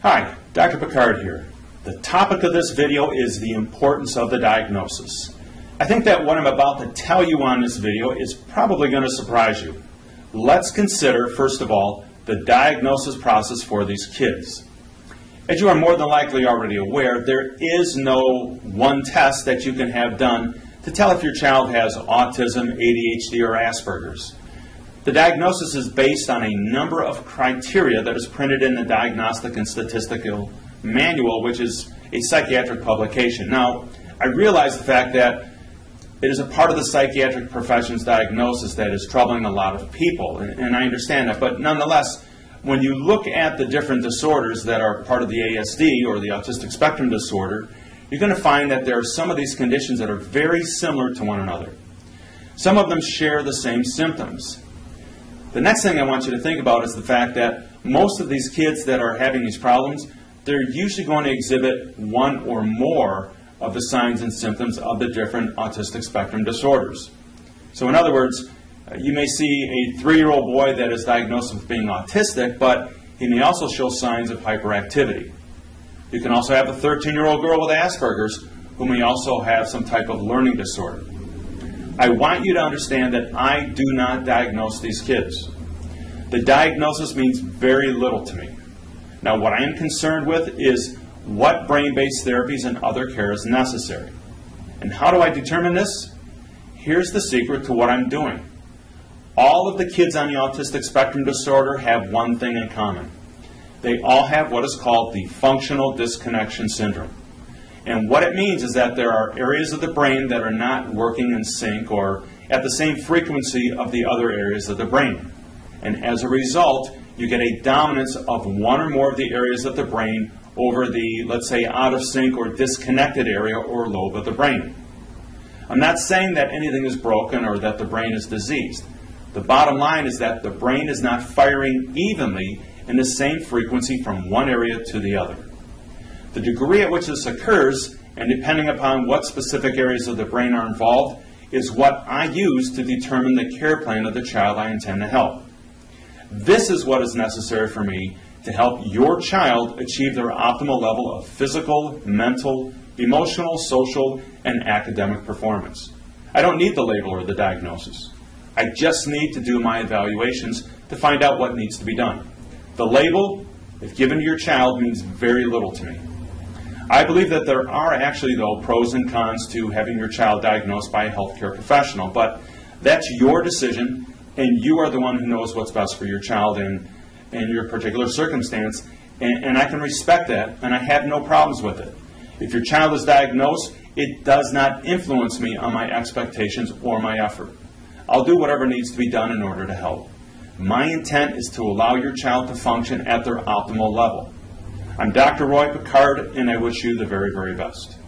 Hi, Dr. Picard here. The topic of this video is the importance of the diagnosis. I think that what I'm about to tell you on this video is probably going to surprise you. Let's consider, first of all, the diagnosis process for these kids. As you are more than likely already aware, there is no one test that you can have done to tell if your child has autism, ADHD, or Asperger's. The diagnosis is based on a number of criteria that is printed in the Diagnostic and Statistical Manual, which is a psychiatric publication. Now, I realize the fact that it is a part of the psychiatric profession's diagnosis that is troubling a lot of people, and I understand that, but nonetheless, when you look at the different disorders that are part of the ASD, or the autistic spectrum disorder, you're going to find that there are some of these conditions that are very similar to one another. Some of them share the same symptoms. The next thing I want you to think about is the fact that most of these kids that are having these problems, they're usually going to exhibit one or more of the signs and symptoms of the different autistic spectrum disorders. So in other words, you may see a 3-year-old boy that is diagnosed with being autistic, but he may also show signs of hyperactivity. You can also have a 13-year-old girl with Asperger's who may also have some type of learning disorder. I want you to understand that I do not diagnose these kids. The diagnosis means very little to me. Now, what I am concerned with is what brain-based therapies and other care is necessary. And how do I determine this? Here's the secret to what I'm doing. All of the kids on the autistic spectrum disorder have one thing in common. They all have what is called the functional disconnection syndrome. And what it means is that there are areas of the brain that are not working in sync or at the same frequency of the other areas of the brain. And as a result, you get a dominance of one or more of the areas of the brain over the, let's say, out of sync or disconnected area or lobe of the brain. I'm not saying that anything is broken or that the brain is diseased. The bottom line is that the brain is not firing evenly in the same frequency from one area to the other. The degree at which this occurs, and depending upon what specific areas of the brain are involved, is what I use to determine the care plan of the child I intend to help. This is what is necessary for me to help your child achieve their optimal level of physical, mental, emotional, social, and academic performance. I don't need the label or the diagnosis. I just need to do my evaluations to find out what needs to be done. The label, if given to your child, means very little to me. I believe that there are actually, though, pros and cons to having your child diagnosed by a healthcare professional, but that's your decision, and you are the one who knows what's best for your child in your particular circumstance, and I can respect that, and I have no problems with it. If your child is diagnosed, it does not influence me on my expectations or my effort. I'll do whatever needs to be done in order to help. My intent is to allow your child to function at their optimal level. I'm Dr. Roy Picard, and I wish you the very, very best.